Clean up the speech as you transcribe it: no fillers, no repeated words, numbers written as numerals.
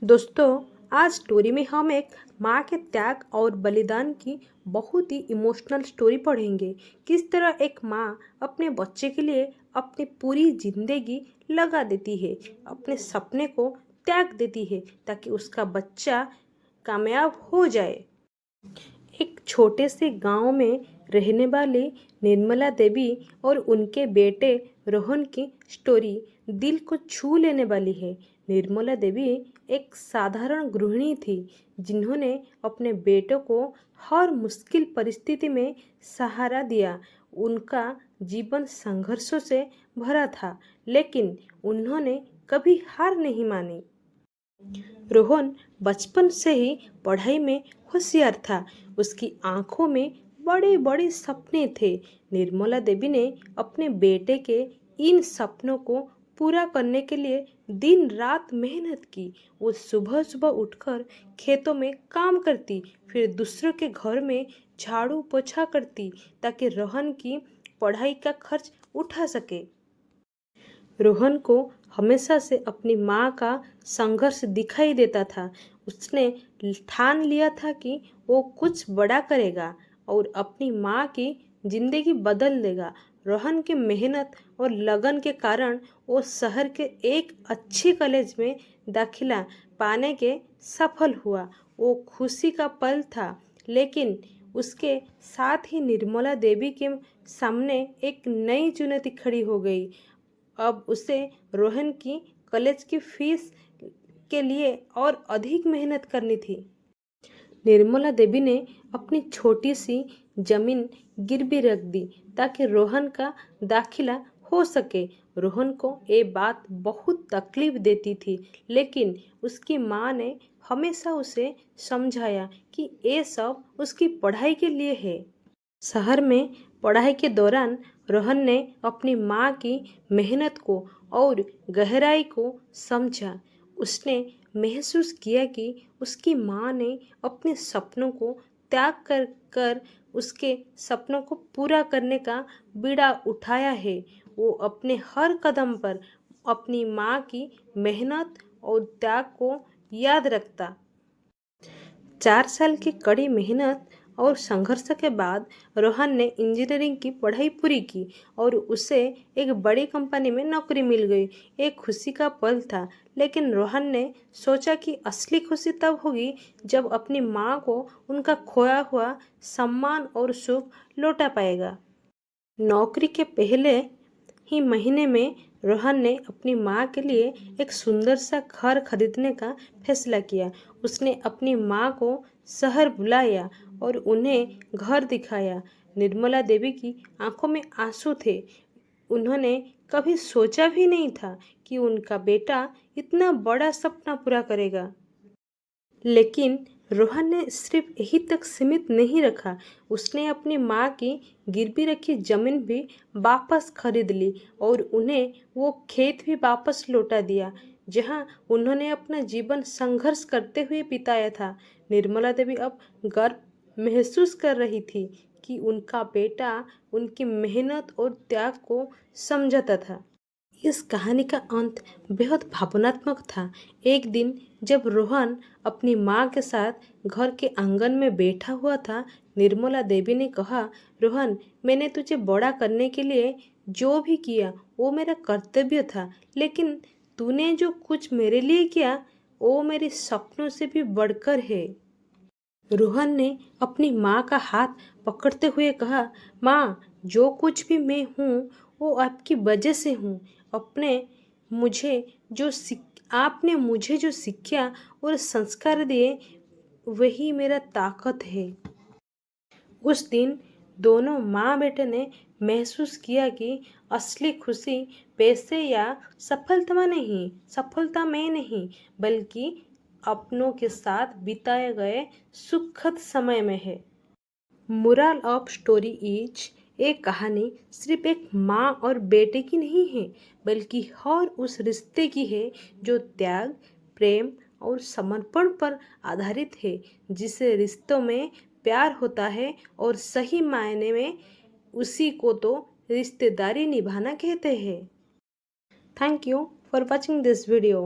दोस्तों, आज स्टोरी में हम एक माँ के त्याग और बलिदान की बहुत ही इमोशनल स्टोरी पढ़ेंगे। किस तरह एक माँ अपने बच्चे के लिए अपनी पूरी जिंदगी लगा देती है, अपने सपने को त्याग देती है ताकि उसका बच्चा कामयाब हो जाए। एक छोटे से गांव में रहने वाली निर्मला देवी और उनके बेटे रोहन की स्टोरी दिल को छू लेने वाली है। निर्मला देवी एक साधारण गृहिणी थी जिन्होंने अपने बेटों को हर मुश्किल परिस्थिति में सहारा दिया। उनका जीवन संघर्षों से भरा था, लेकिन उन्होंने कभी हार नहीं मानी। रोहन बचपन से ही पढ़ाई में होशियार था। उसकी आंखों में बड़े बड़े सपने थे। निर्मला देवी ने अपने बेटे के इन सपनों को पूरा करने के लिए दिन रात मेहनत की। वो सुबह सुबह उठकर खेतों में काम करती, फिर दूसरों के घर में झाड़ू पोछा करती ताकि रोहन की पढ़ाई का खर्च उठा सके। रोहन को हमेशा से अपनी माँ का संघर्ष दिखाई देता था। उसने ठान लिया था कि वो कुछ बड़ा करेगा और अपनी माँ की जिंदगी बदल देगा। रोहन की मेहनत और लगन के कारण वो शहर के एक अच्छे कॉलेज में दाखिला पाने के सफल हुआ। वो खुशी का पल था, लेकिन उसके साथ ही निर्मला देवी के सामने एक नई चुनौती खड़ी हो गई। अब उसे रोहन की कॉलेज की फीस के लिए और अधिक मेहनत करनी थी। निर्मला देवी ने अपनी छोटी सी जमीन गिरवी रख दी ताकि रोहन का दाखिला हो सके। रोहन को ये बात बहुत तकलीफ देती थी, लेकिन उसकी माँ ने हमेशा उसे समझाया कि ये सब उसकी पढ़ाई के लिए है। शहर में पढ़ाई के दौरान रोहन ने अपनी माँ की मेहनत को और गहराई को समझा। उसने महसूस किया कि उसकी माँ ने अपने सपनों को त्याग कर कर उसके सपनों को पूरा करने का बीड़ा उठाया है। वो अपने हर कदम पर अपनी माँ की मेहनत और त्याग को याद रखता। 4 साल की कड़ी मेहनत और संघर्ष के बाद रोहन ने इंजीनियरिंग की पढ़ाई पूरी की और उसे एक बड़ी कंपनी में नौकरी मिल गई। एक खुशी का पल था, लेकिन रोहन ने सोचा कि असली खुशी तब होगी जब अपनी माँ को उनका खोया हुआ सम्मान और सुख लौटा पाएगा। नौकरी के पहले ही महीने में रोहन ने अपनी माँ के लिए एक सुंदर सा घर खरीदने का फैसला किया। उसने अपनी माँ को शहर बुलाया और उन्हें घर दिखाया। निर्मला देवी की आंखों में आंसू थे। उन्होंने कभी सोचा भी नहीं था कि उनका बेटा इतना बड़ा सपना पूरा करेगा। लेकिन रोहन ने सिर्फ यही तक सीमित नहीं रखा। उसने अपनी माँ की गिरवी रखी जमीन भी वापस खरीद ली और उन्हें वो खेत भी वापस लौटा दिया जहाँ उन्होंने अपना जीवन संघर्ष करते हुए बिताया था। निर्मला देवी अब गर्व महसूस कर रही थी कि उनका बेटा उनकी मेहनत और त्याग को समझता था। इस कहानी का अंत बेहद भावनात्मक था। एक दिन जब रोहन अपनी माँ के साथ घर के आंगन में बैठा हुआ था, निर्मला देवी ने कहा, रोहन, मैंने तुझे बड़ा करने के लिए जो भी किया वो मेरा कर्तव्य था, लेकिन तूने जो कुछ मेरे लिए किया वो मेरे सपनों से भी बढ़कर है। रोहन ने अपनी माँ का हाथ पकड़ते हुए कहा, माँ, जो कुछ भी मैं हूँ वो आपकी वजह से हूँ। अपने मुझे जो आपने मुझे जो शिक्षा और संस्कार दिए वही मेरा ताकत है। उस दिन दोनों माँ बेटे ने महसूस किया कि असली खुशी पैसे या सफलता में नहीं, बल्कि अपनों के साथ बिताए गए सुखद समय में है। मोरल ऑफ स्टोरी इज, एक कहानी सिर्फ एक माँ और बेटे की नहीं है, बल्कि हर उस रिश्ते की है जो त्याग, प्रेम और समर्पण पर आधारित है। जिसे रिश्तों में प्यार होता है और सही मायने में उसी को तो रिश्तेदारी निभाना कहते हैं। Thank you for watching this video.